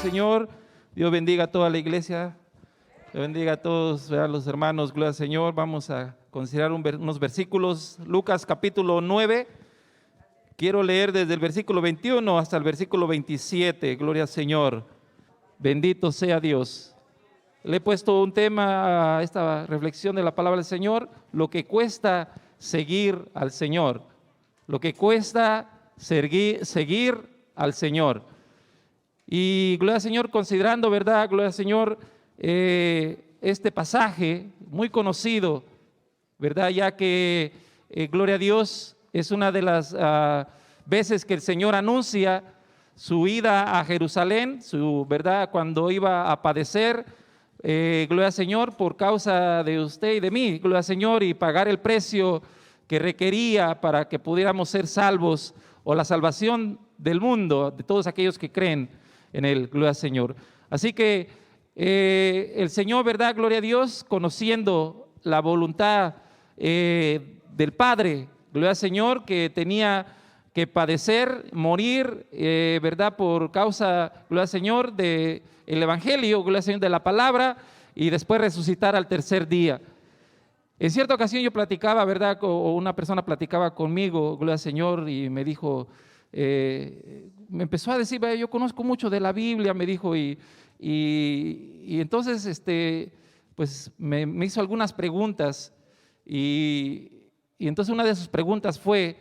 Señor. Dios bendiga a toda la iglesia. Dios bendiga a todos, a los hermanos. Gloria al Señor. Vamos a considerar unos versículos. Lucas capítulo 9. Quiero leer desde el versículo 21 hasta el versículo 27. Gloria al Señor. Bendito sea Dios. Le he puesto un tema a esta reflexión de la palabra del Señor: lo que cuesta seguir al Señor. Lo que cuesta seguir al Señor. Y gloria al Señor, considerando, ¿verdad? Gloria al Señor, este pasaje muy conocido, ¿verdad? Ya que, gloria a Dios, es una de las veces que el Señor anuncia su ida a Jerusalén, ¿verdad? Cuando iba a padecer, gloria al Señor, por causa de usted y de mí, gloria al Señor, y pagar el precio que requería para que pudiéramos ser salvos, o la salvación del mundo, de todos aquellos que creen en Él, gloria al Señor. Así que el Señor, ¿verdad? Gloria a Dios, conociendo la voluntad del Padre, gloria al Señor, que tenía que padecer, morir, ¿verdad? Por causa, gloria al Señor, del Evangelio, gloria al Señor, de la palabra, y después resucitar al tercer día. En cierta ocasión yo platicaba, ¿verdad? O una persona platicaba conmigo, gloria al Señor, y me dijo, me empezó a decir: yo conozco mucho de la Biblia, me dijo, y entonces pues me hizo algunas preguntas, y entonces una de sus preguntas fue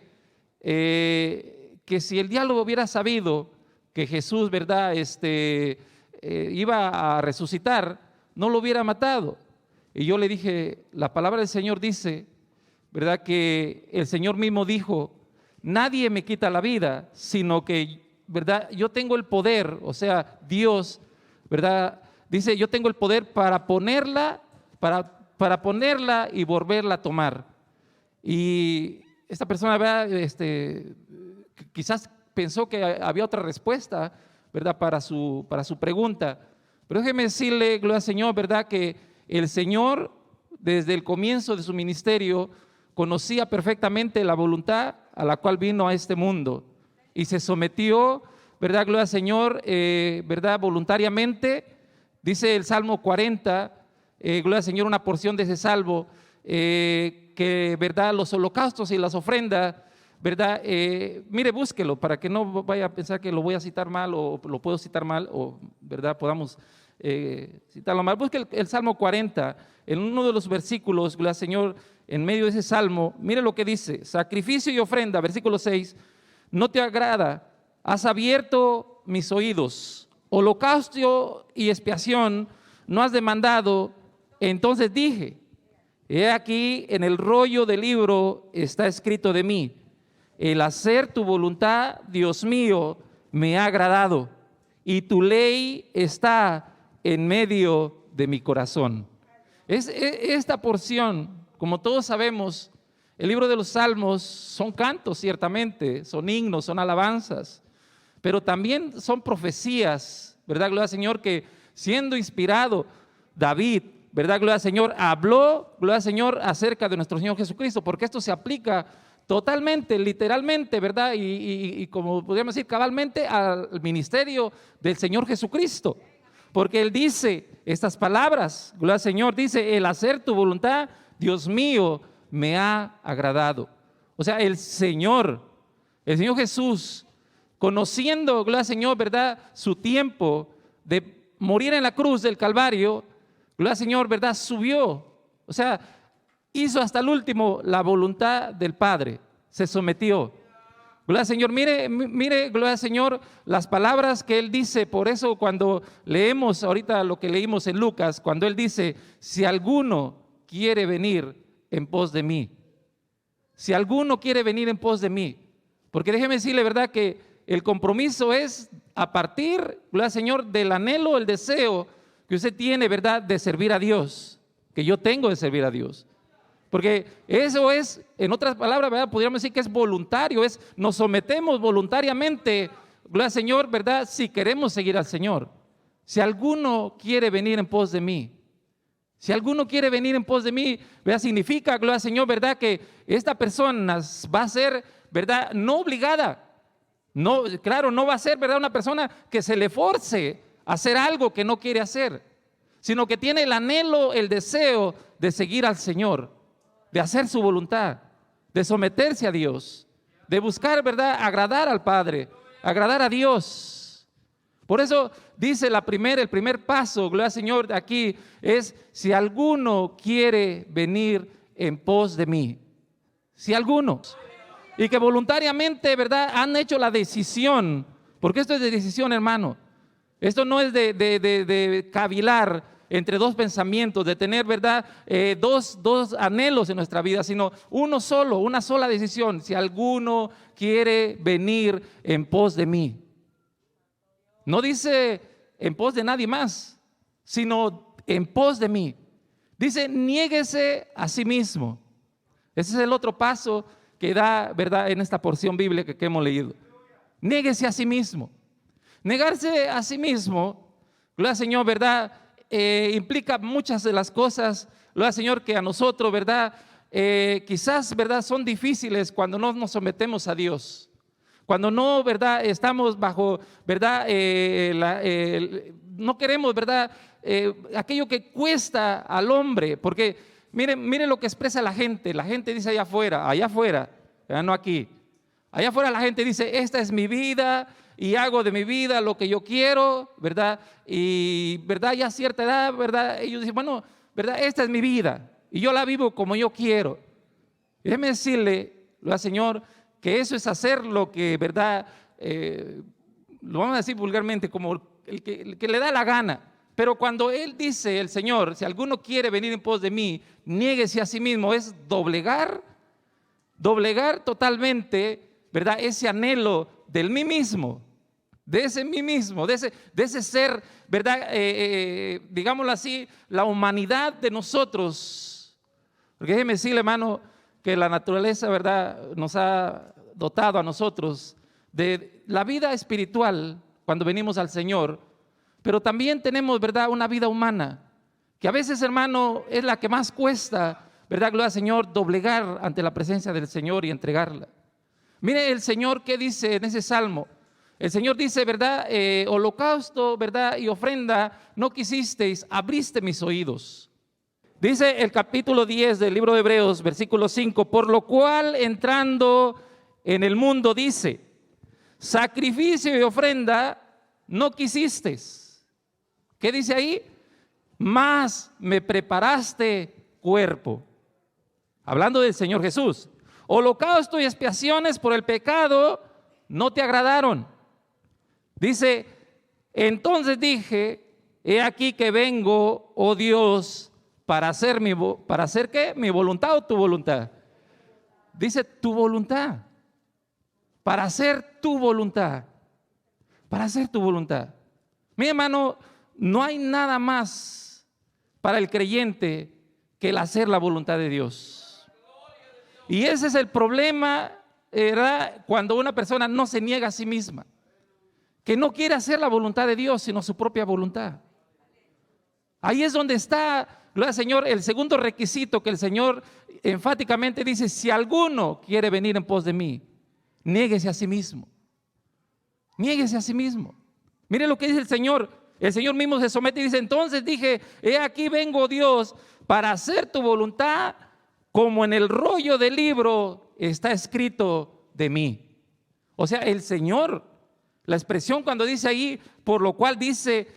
que si el diablo hubiera sabido que Jesús, ¿verdad? Iba a resucitar, no lo hubiera matado. Y yo le dije: la palabra del Señor dice, ¿verdad?, que el Señor mismo dijo: nadie me quita la vida, sino que, ¿verdad?, yo tengo el poder, o sea, Dios, ¿verdad?, dice: yo tengo el poder para ponerla, para ponerla y volverla a tomar. Y esta persona, ¿verdad?, quizás pensó que había otra respuesta, ¿verdad?, para su pregunta. Pero déjeme decirle, gloria al Señor, ¿verdad?, que el Señor, desde el comienzo de su ministerio, conocía perfectamente la voluntad a la cual vino a este mundo, y se sometió, ¿verdad? Gloria al Señor, ¿verdad? Voluntariamente. Dice el Salmo 40, gloria al Señor, una porción de ese salmo, que, ¿verdad?, los holocaustos y las ofrendas, ¿verdad? Mire, búsquelo para que no vaya a pensar que lo voy a citar mal, o lo puedo citar mal, o, ¿verdad?, podamos citarlo mal. Busque el Salmo 40, en uno de los versículos, gloria al Señor, en medio de ese salmo, mire lo que dice: sacrificio y ofrenda, versículo 6, no te agrada, has abierto mis oídos, holocausto y expiación no has demandado. Entonces dije: he aquí, en el rollo del libro está escrito de mí, el hacer tu voluntad, Dios mío, me ha agradado, y tu ley está en medio de mi corazón. Esta porción, como todos sabemos, el libro de los Salmos son cantos, ciertamente, son himnos, son alabanzas, pero también son profecías, ¿verdad? Gloria al Señor, que siendo inspirado David, ¿verdad? Gloria al Señor, habló, gloria al Señor, acerca de nuestro Señor Jesucristo, porque esto se aplica totalmente, literalmente, ¿verdad? Y como podríamos decir, cabalmente al ministerio del Señor Jesucristo. Porque Él dice estas palabras, gloria al Señor, dice: el hacer tu voluntad, Dios mío, me ha agradado. O sea, el Señor Jesús, conociendo, gloria al Señor, ¿verdad?, su tiempo de morir en la cruz del Calvario, gloria al Señor, ¿verdad?, subió. O sea, hizo hasta el último la voluntad del Padre, se sometió. Gloria al Señor, mire, gloria al Señor, las palabras que Él dice. Por eso cuando leemos ahorita lo que leímos en Lucas, cuando Él dice: si alguno quiere venir en pos de mí, si alguno quiere venir en pos de mí, porque déjeme decirle, ¿verdad?, que el compromiso es a partir, gloria al Señor, del anhelo, el deseo que usted tiene, ¿verdad?, de servir a Dios, que yo tengo de servir a Dios. Porque eso es, en otras palabras, ¿verdad?, podríamos decir que es voluntario, nos sometemos voluntariamente, gloria al Señor, ¿verdad?, si queremos seguir al Señor. Si alguno quiere venir en pos de mí, si alguno quiere venir en pos de mí, ¿verdad?, significa, gloria al Señor, ¿verdad?, que esta persona va a ser, ¿verdad?, no obligada. No, claro, no va a ser, ¿verdad?, una persona que se le force hacer algo que no quiere hacer, sino que tiene el anhelo, el deseo de seguir al Señor, de hacer su voluntad, de someterse a Dios, de buscar, ¿verdad?, agradar al Padre, agradar a Dios. Por eso dice el primer paso, gloria al Señor, aquí es: si alguno quiere venir en pos de mí. Si alguno, y que voluntariamente, ¿verdad?, han hecho la decisión, porque esto es de decisión, hermano. Esto no es de cavilar entre dos pensamientos, de tener, ¿verdad?, dos anhelos en nuestra vida, sino uno solo, una sola decisión: si alguno quiere venir en pos de mí. No dice en pos de nadie más, sino en pos de mí. Dice: niéguese a sí mismo. Ese es el otro paso que da, ¿verdad?, en esta porción bíblica que hemos leído. Niéguese a sí mismo. Negarse a sí mismo, gloria al Señor, ¿verdad?, implica muchas de las cosas, gloria al Señor, que a nosotros, ¿verdad?, quizás, ¿verdad?, son difíciles cuando no nos sometemos a Dios. Cuando no, ¿verdad?, estamos bajo, ¿verdad?, no queremos, ¿verdad?, aquello que cuesta al hombre, porque miren lo que expresa la gente. La gente dice allá afuera, no aquí. Allá afuera la gente dice: esta es mi vida y hago de mi vida lo que yo quiero, ¿verdad? Y, ¿verdad?, ya a cierta edad, ¿verdad?, ellos dicen: bueno, ¿verdad?, esta es mi vida y yo la vivo como yo quiero. Y déjeme decirle, al Señor, que eso es hacer lo que, ¿verdad?, lo vamos a decir vulgarmente, como el que le da la gana. Pero cuando Él dice, el Señor: si alguno quiere venir en pos de mí, niéguese a sí mismo, es doblegar totalmente, ¿verdad?, ese anhelo del mí mismo, de ese ser, ¿verdad?, digámoslo así, la humanidad de nosotros. Porque déjeme decirle, hermano, que la naturaleza, ¿verdad?, nos ha dotado a nosotros de la vida espiritual cuando venimos al Señor, pero también tenemos, ¿verdad?, una vida humana, que a veces, hermano, es la que más cuesta, ¿verdad?, gloria al Señor, doblegar ante la presencia del Señor y entregarla. Mire el Señor qué dice en ese salmo. El Señor dice, ¿verdad?, holocausto, ¿verdad?, y ofrenda no quisisteis, abriste mis oídos. Dice el capítulo 10 del libro de Hebreos, versículo 5: por lo cual, entrando en el mundo, dice: sacrificio y ofrenda no quisisteis. ¿Qué dice ahí? Mas me preparaste cuerpo. Hablando del Señor Jesús. Holocausto y expiaciones por el pecado no te agradaron. Dice: entonces dije: he aquí que vengo, oh Dios, para hacer ¿qué? ¿Mi voluntad o tu voluntad? Dice: tu voluntad. Para hacer tu voluntad. Para hacer tu voluntad. Mi hermano, no hay nada más para el creyente que el hacer la voluntad de Dios. Y ese es el problema, ¿verdad?, cuando una persona no se niega a sí misma, que no quiere hacer la voluntad de Dios, sino su propia voluntad. Ahí es donde está, gloria al Señor, el segundo requisito que el Señor enfáticamente dice: si alguno quiere venir en pos de mí, niéguese a sí mismo. Niéguese a sí mismo. Mire lo que dice el Señor. El Señor mismo se somete y dice: entonces dije: he aquí vengo, Dios, para hacer tu voluntad, como en el rollo del libro está escrito de mí. O sea, el Señor, la expresión cuando dice ahí, por lo cual dice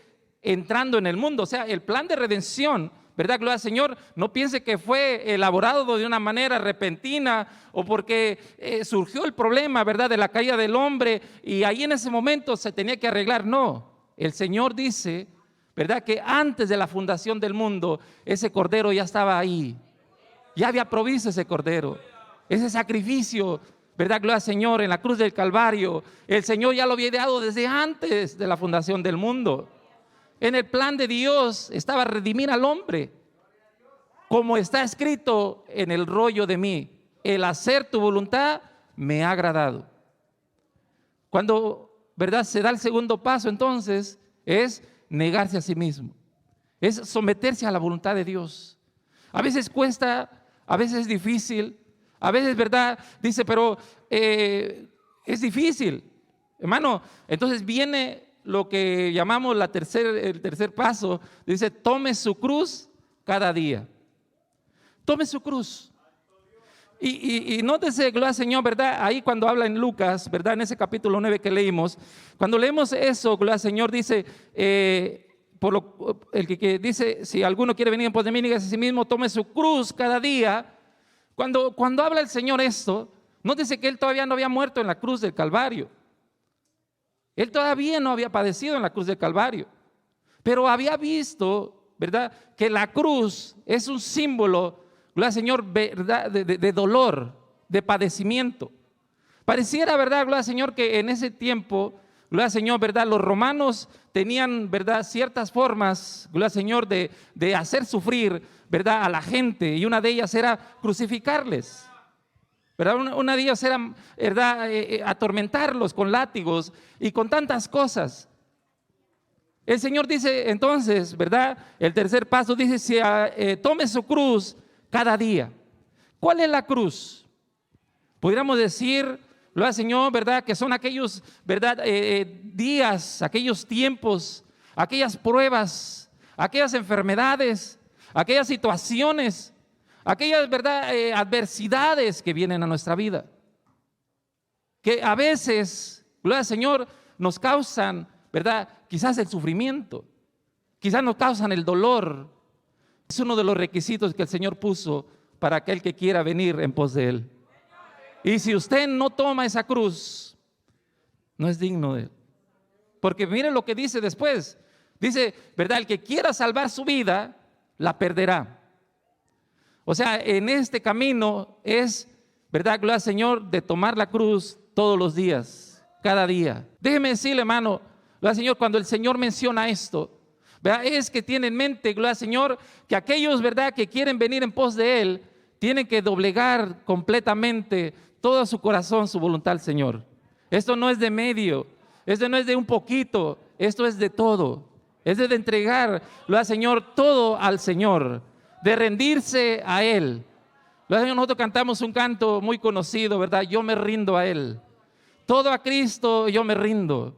entrando en el mundo, o sea, el plan de redención, ¿verdad? Gloria al Señor. No piense que fue elaborado de una manera repentina o porque surgió el problema, ¿verdad?, de la caída del hombre y ahí en ese momento se tenía que arreglar. No, el Señor dice, ¿verdad?, que antes de la fundación del mundo ese cordero ya estaba ahí. Ya había provisto ese cordero, ese sacrificio, ¿verdad? Gloria al Señor, en la cruz del Calvario. El Señor ya lo había dado desde antes de la fundación del mundo. En el plan de Dios estaba redimir al hombre, como está escrito en el rollo de mí: el hacer tu voluntad me ha agradado. Cuando, ¿verdad?, se da el segundo paso, entonces es negarse a sí mismo, es someterse a la voluntad de Dios. A veces cuesta, a veces es difícil, a veces, ¿verdad?, dice, pero es difícil, hermano. Entonces viene lo que llamamos el tercer paso. Dice, tome su cruz cada día. Tome su cruz. Y nótese, gloria al Señor, ¿verdad? Ahí cuando habla en Lucas, ¿verdad? En ese capítulo 9 que leímos, cuando leemos eso, gloria al Señor, dice, dice, si alguno quiere venir en pos de mí, nígase a sí mismo, tome su cruz cada día. Cuando habla el Señor esto, nótese que Él todavía no había muerto en la cruz del Calvario. Él todavía no había padecido en la cruz del Calvario, pero había visto, ¿verdad?, que la cruz es un símbolo, gloria al Señor, ¿verdad?, de dolor, de padecimiento. Pareciera, ¿verdad?, gloria al Señor, que en ese tiempo, gloria al Señor, ¿verdad?, los romanos tenían, ¿verdad?, ciertas formas, gloria al Señor, de hacer sufrir, ¿verdad?, a la gente, y una de ellas era crucificarles. ¿Verdad? Una de ellas era, ¿verdad?, atormentarlos con látigos y con tantas cosas. El Señor dice entonces, ¿verdad?, el tercer paso dice, tome su cruz cada día. ¿Cuál es la cruz? Podríamos decir, gloria al Señor, ¿verdad?, que son aquellos, ¿verdad?, días, aquellos tiempos, aquellas pruebas, aquellas enfermedades, aquellas situaciones, aquellas, ¿verdad?, adversidades que vienen a nuestra vida, que a veces, gloria al Señor, nos causan, ¿verdad?, quizás el sufrimiento, quizás nos causan el dolor. Es uno de los requisitos que el Señor puso para aquel que quiera venir en pos de Él. Y si usted no toma esa cruz, no es digno de Él. Porque mire lo que dice después. Dice, ¿verdad?, el que quiera salvar su vida, la perderá. O sea, en este camino es, ¿verdad?, gloria al Señor, de tomar la cruz todos los días, cada día. Déjeme decirle, hermano, gloria al Señor, cuando el Señor menciona esto, ¿verdad?, es que tiene en mente, gloria al Señor, que aquellos, ¿verdad?, que quieren venir en pos de Él, tienen que doblegar completamente todo su corazón, su voluntad al Señor. Esto no es de medio, esto no es de un poquito, esto es de todo. Es de entregar, gloria al Señor, todo al Señor, de rendirse a Él. Nosotros cantamos un canto muy conocido, ¿verdad? Yo me rindo a Él. Todo a Cristo yo me rindo.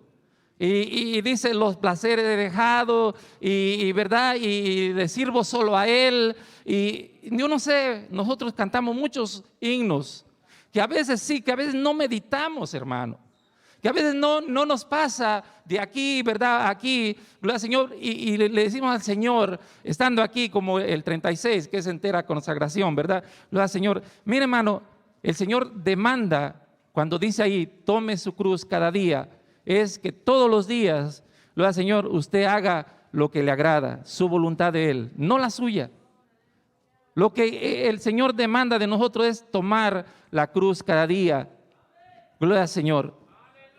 Y dice, los placeres he dejado, ¿verdad?, y le sirvo solo a Él. Y yo no sé, nosotros cantamos muchos himnos, que a veces sí, que a veces no meditamos, hermano. Que a veces no nos pasa de aquí, ¿verdad?, aquí, gloria al Señor, y le decimos al Señor, estando aquí como el 36, que es entera consagración, ¿verdad? Gloria al Señor. Mire, hermano, el Señor demanda, cuando dice ahí, tome su cruz cada día, es que todos los días, gloria al Señor, usted haga lo que le agrada, su voluntad de Él, no la suya. Lo que el Señor demanda de nosotros es tomar la cruz cada día, gloria al Señor.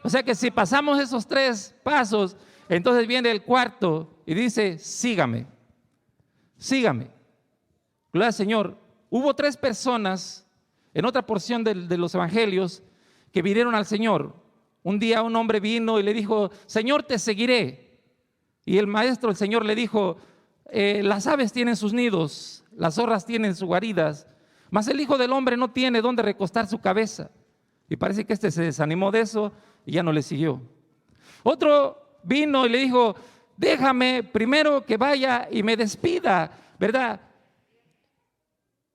O sea que si pasamos esos tres pasos, entonces viene el cuarto y dice, sígame, sígame. Gloria al Señor. Hubo tres personas en otra porción de los evangelios que vinieron al Señor. Un día un hombre vino y le dijo, Señor, te seguiré. Y el maestro, el Señor, le dijo, las aves tienen sus nidos, las zorras tienen sus guaridas, mas el Hijo del Hombre no tiene dónde recostar su cabeza. Y parece que se desanimó de eso y ya no le siguió. Otro vino y le dijo, déjame primero que vaya y me despida, ¿verdad?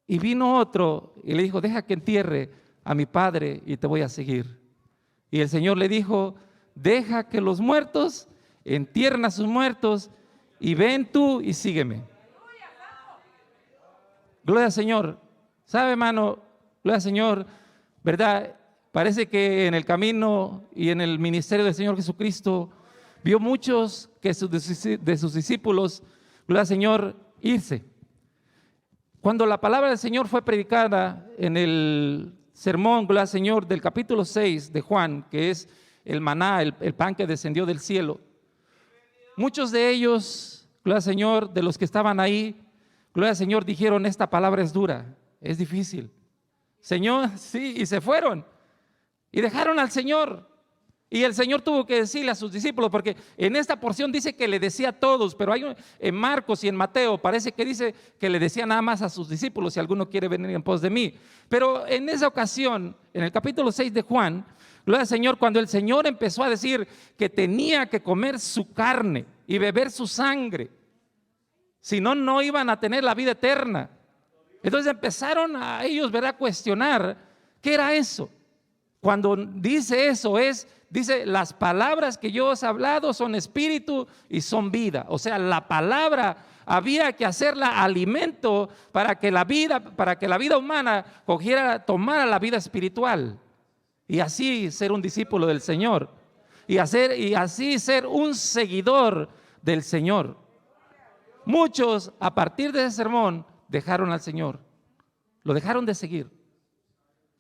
Y vino otro y le dijo, deja que entierre a mi padre y te voy a seguir. Y el Señor le dijo, deja que los muertos entierren a sus muertos y ven tú y sígueme. Gloria al Señor. ¿Sabe, hermano? Gloria al Señor, ¿verdad? Parece que en el camino y en el ministerio del Señor Jesucristo vio muchos que de sus discípulos, gloria al Señor, irse. Cuando la palabra del Señor fue predicada en el sermón, gloria al Señor, del capítulo 6 de Juan, que es el maná, el pan que descendió del cielo, muchos de ellos, gloria al Señor, de los que estaban ahí, gloria al Señor, dijeron, esta palabra es dura, es difícil. Señor, sí, y se fueron. Y dejaron al Señor. Y el Señor tuvo que decirle a sus discípulos, porque en esta porción dice que le decía a todos, pero en Marcos y en Mateo parece que dice que le decía nada más a sus discípulos, si alguno quiere venir en pos de mí. Pero en esa ocasión, en el capítulo 6 de Juan, gloria al Señor, cuando el Señor empezó a decir que tenía que comer su carne y beber su sangre, si no, no iban a tener la vida eterna. Entonces empezaron a ellos, ¿verdad?, a cuestionar qué era eso. Cuando dice eso dice, las palabras que yo os he hablado son espíritu y son vida. O sea, la palabra había que hacerla alimento para que la vida humana tomara la vida espiritual. Y así ser un discípulo del Señor. Y así ser un seguidor del Señor. Muchos, a partir de ese sermón, dejaron al Señor. Lo dejaron de seguir.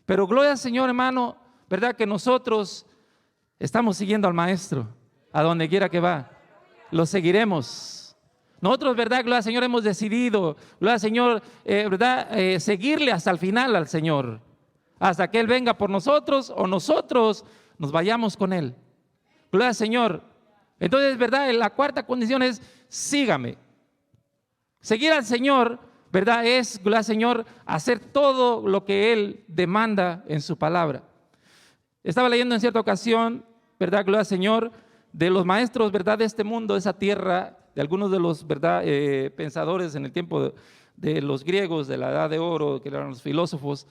Pero gloria al Señor, hermano, ¿verdad que nosotros estamos siguiendo al Maestro a donde quiera que va? Lo seguiremos. Nosotros, ¿verdad? Gloria al Señor, hemos decidido, gloria al Señor, ¿verdad? Seguirle hasta el final al Señor, hasta que Él venga por nosotros o nosotros nos vayamos con Él. Gloria al Señor. Entonces, ¿verdad? La cuarta condición es sígame. Seguir al Señor, ¿verdad? Es, gloria al Señor, hacer todo lo que Él demanda en su palabra. Estaba leyendo en cierta ocasión, ¿verdad? Gloria al Señor, de los maestros, ¿verdad?, de este mundo, de esa tierra, de algunos de los, ¿verdad?, pensadores en el tiempo de los griegos, de la Edad de Oro, que eran los filósofos,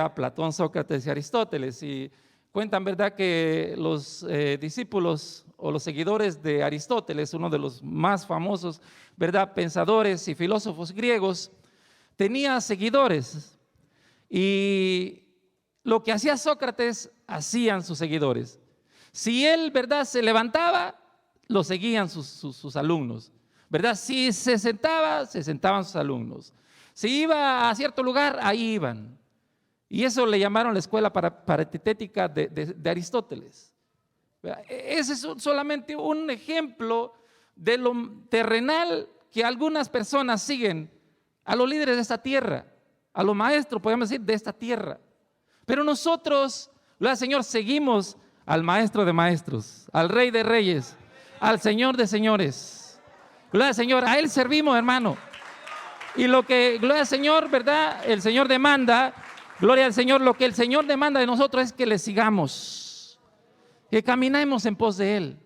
a Platón, Sócrates y Aristóteles. Y cuentan, ¿verdad?, que los discípulos o los seguidores de Aristóteles, uno de los más famosos, ¿verdad?, pensadores y filósofos griegos, tenía seguidores. Y lo que hacía Sócrates, hacían sus seguidores. Si él, ¿verdad?, se levantaba, lo seguían sus alumnos, ¿verdad? Si se sentaban sus alumnos. Si iba a cierto lugar, ahí iban. Y eso le llamaron la escuela paratetética de Aristóteles. Ese es solamente un ejemplo de lo terrenal que algunas personas siguen a los líderes de esta tierra, a los maestros, podemos decir, de esta tierra. Pero nosotros, gloria al Señor, seguimos al Maestro de maestros, al Rey de reyes, al Señor de señores. Gloria al Señor, a Él servimos, hermano. Y lo que, gloria al Señor, ¿verdad?, el Señor demanda, gloria al Señor, lo que el Señor demanda de nosotros es que le sigamos, que caminemos en pos de Él.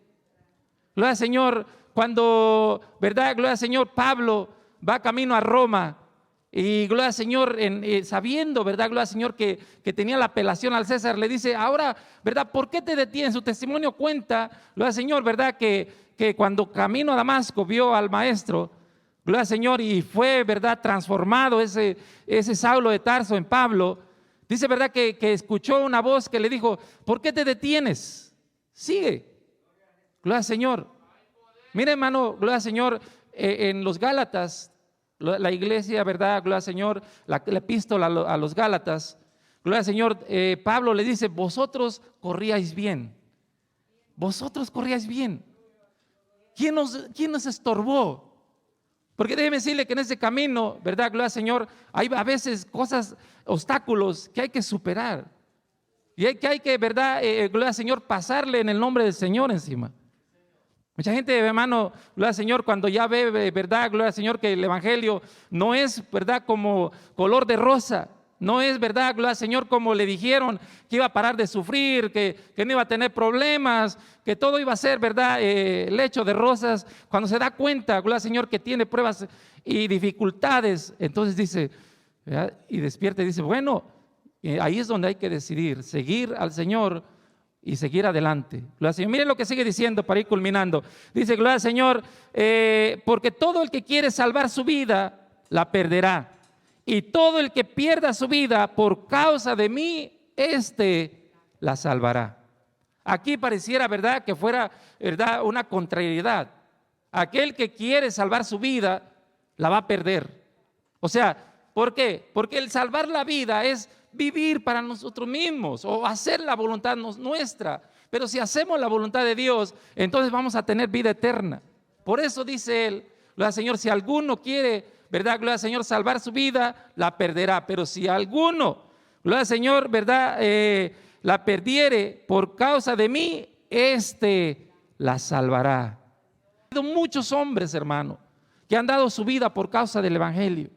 Gloria al Señor, cuando, ¿verdad?, gloria al Señor, Pablo va camino a Roma. Y gloria al Señor, sabiendo, ¿verdad?, gloria al Señor, que tenía la apelación al César, le dice, ahora, ¿verdad?, ¿por qué te detienes? Su testimonio cuenta, gloria al Señor, ¿verdad?, que cuando camino a Damasco vio al Maestro, gloria al Señor, y fue, ¿verdad?, transformado ese Saulo de Tarso en Pablo. Dice, ¿verdad?, que escuchó una voz que le dijo, ¿por qué te detienes? Sigue. Gloria al Señor. Mire, hermano, gloria al Señor, en los Gálatas, la iglesia, ¿verdad?, gloria al Señor, la epístola a los Gálatas, gloria al Señor, Pablo le dice, vosotros corríais bien. Vosotros corríais bien. ¿Quién nos estorbó? Porque déjeme decirle que en ese camino, ¿verdad?, gloria al Señor, hay a veces cosas, obstáculos que hay que superar. Y hay que, ¿verdad?, gloria al Señor, pasarle en el nombre del Señor encima. Mucha gente, hermano, gloria al Señor, cuando ya ve, ¿verdad?, gloria al Señor, que el evangelio no es, ¿verdad?, como color de rosa. No es, ¿verdad?, gloria al Señor, como le dijeron que iba a parar de sufrir, que no iba a tener problemas, que todo iba a ser, ¿verdad?, lecho de rosas. Cuando se da cuenta, gloria al Señor, que tiene pruebas y dificultades, entonces dice, ¿verdad?, y despierta y dice, bueno, ahí es donde hay que decidir, seguir al Señor y seguir adelante. Gloria al Señor. Miren lo que sigue diciendo para ir culminando. Dice, gloria al Señor, porque todo el que quiere salvar su vida, la perderá. Y todo el que pierda su vida por causa de mí, la salvará. Aquí pareciera, ¿verdad?, que fuera, ¿verdad?, una contrariedad. Aquel que quiere salvar su vida, la va a perder. O sea, ¿por qué? Porque el salvar la vida es vivir para nosotros mismos o hacer la voluntad nuestra. Pero si hacemos la voluntad de Dios, entonces vamos a tener vida eterna. Por eso dice él, gloria al Señor, si alguno quiere, ¿verdad?, gloria al Señor, salvar su vida, la perderá. Pero si alguno, gloria al Señor, ¿verdad?, la perdiere por causa de mí, éste la salvará. Ha habido muchos hombres, hermano, que han dado su vida por causa del evangelio.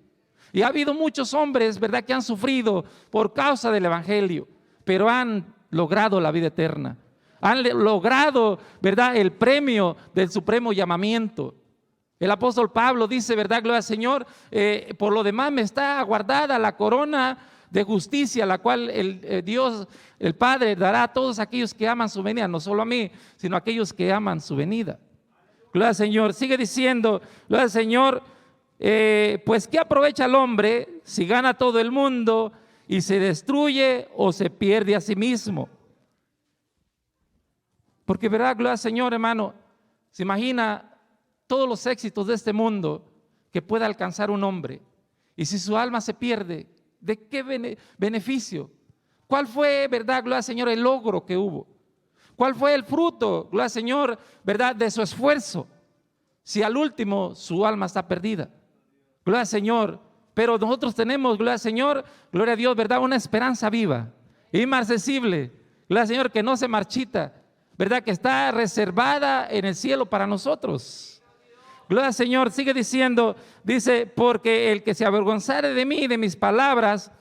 Y ha habido muchos hombres, ¿verdad?, que han sufrido por causa del evangelio, pero han logrado la vida eterna. Han logrado, ¿verdad?, el premio del supremo llamamiento. El apóstol Pablo dice, ¿verdad?, gloria al Señor, por lo demás me está guardada la corona de justicia, la cual Dios, el Padre, dará a todos aquellos que aman su venida, no solo a mí, sino a aquellos que aman su venida. Gloria al Señor. Sigue diciendo, gloria al Señor, pues ¿qué aprovecha el hombre si gana todo el mundo y se destruye o se pierde a sí mismo? Porque verdad, gloria al Señor, hermano, se imagina todos los éxitos de este mundo que pueda alcanzar un hombre, y si su alma se pierde, ¿de qué beneficio? ¿Cuál fue, verdad, gloria al Señor, el logro que hubo? ¿Cuál fue el fruto, gloria al Señor, verdad, de su esfuerzo? Si al último su alma está perdida. Gloria al Señor. Pero nosotros tenemos, gloria al Señor, gloria a Dios, verdad, una esperanza viva, inmarcesible, gloria al Señor, que no se marchita, verdad, que está reservada en el cielo para nosotros. Gloria al Señor. Sigue diciendo, dice, porque el que se avergonzare de mí y de mis palabras,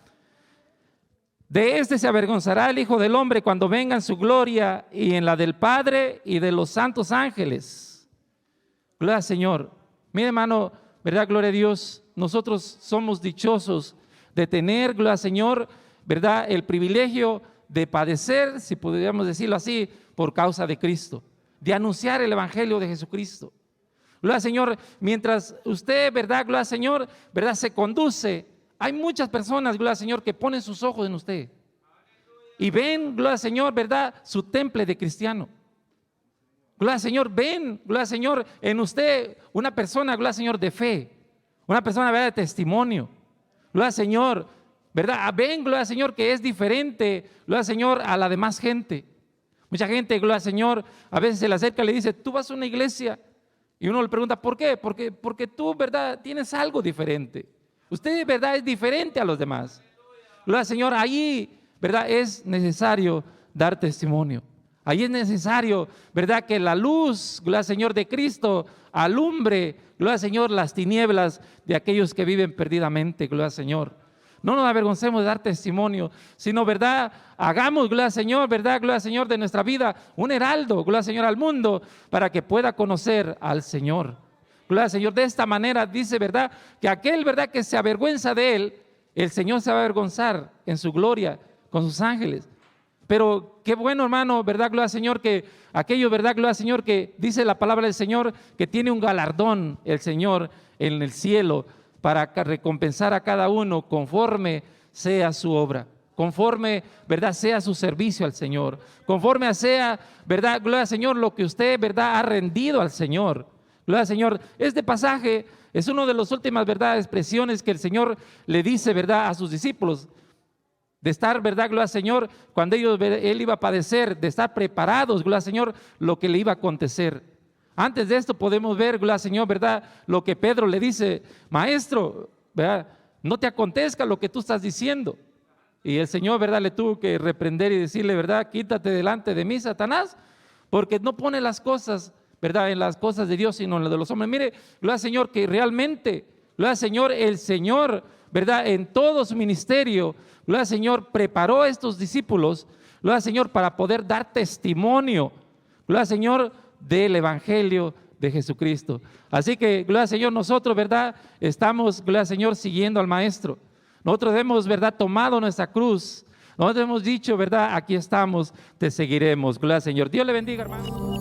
de este se avergonzará el Hijo del Hombre cuando venga en su gloria y en la del Padre y de los santos ángeles. Gloria al Señor. Mire, hermano, verdad, gloria a Dios, nosotros somos dichosos de tener, gloria al Señor, verdad, el privilegio de padecer, si podríamos decirlo así, por causa de Cristo, de anunciar el evangelio de Jesucristo. Gloria al Señor. Mientras usted, verdad, gloria al Señor, verdad, se conduce, hay muchas personas, gloria al Señor, que ponen sus ojos en usted y ven, gloria al Señor, verdad, su temple de cristiano. Gloria al Señor, ven, gloria al Señor, en usted una persona, gloria al Señor, de fe, una persona, verdad, de testimonio. Gloria al Señor, verdad, ven, gloria al Señor, que es diferente, gloria al Señor, a la demás gente. Mucha gente, gloria al Señor, a veces se le acerca y le dice, tú vas a una iglesia, y uno le pregunta, ¿por qué? Porque tú, verdad, tienes algo diferente. Usted, verdad, es diferente a los demás. Gloria al Señor, ahí, verdad, es necesario dar testimonio. Ahí es necesario, verdad, que la luz, gloria al Señor, de Cristo alumbre, gloria al Señor, las tinieblas de aquellos que viven perdidamente, gloria al Señor. No nos avergoncemos de dar testimonio, sino, verdad, hagamos, gloria al Señor, verdad, gloria al Señor, de nuestra vida un heraldo, gloria al Señor, al mundo, para que pueda conocer al Señor. Gloria al Señor. De esta manera dice, verdad, que aquel, verdad, que se avergüenza de él, el Señor se va a avergonzar en su gloria con sus ángeles. Pero qué bueno, hermano, verdad, gloria al Señor, que aquello, verdad, gloria al Señor, que dice la palabra del Señor, que tiene un galardón el Señor en el cielo para recompensar a cada uno conforme sea su obra, conforme, verdad, sea su servicio al Señor, conforme sea, verdad, gloria al Señor, lo que usted, verdad, ha rendido al Señor. Gloria al Señor. Este pasaje es una de las últimas, verdad, expresiones que el Señor le dice, verdad, a sus discípulos, de estar, verdad, gloria al Señor, cuando él iba a padecer, de estar preparados, gloria al Señor, lo que le iba a acontecer. Antes de esto podemos ver, gloria al Señor, verdad, lo que Pedro le dice, maestro, verdad, no te acontezca lo que tú estás diciendo. Y el Señor, verdad, le tuvo que reprender y decirle, verdad, quítate delante de mí, Satanás, porque no pone las cosas, verdad, en las cosas de Dios, sino en las de los hombres. Mire, gloria al Señor, que realmente, gloria al Señor, el Señor, verdad, en todo su ministerio, gloria al Señor, preparó a estos discípulos, gloria al Señor, para poder dar testimonio, gloria al Señor, del evangelio de Jesucristo. Así que, gloria al Señor, nosotros, verdad, estamos, gloria al Señor, siguiendo al Maestro. Nosotros hemos, verdad, tomado nuestra cruz. Nosotros hemos dicho, verdad, aquí estamos, te seguiremos. Gloria al Señor. Dios le bendiga, hermano.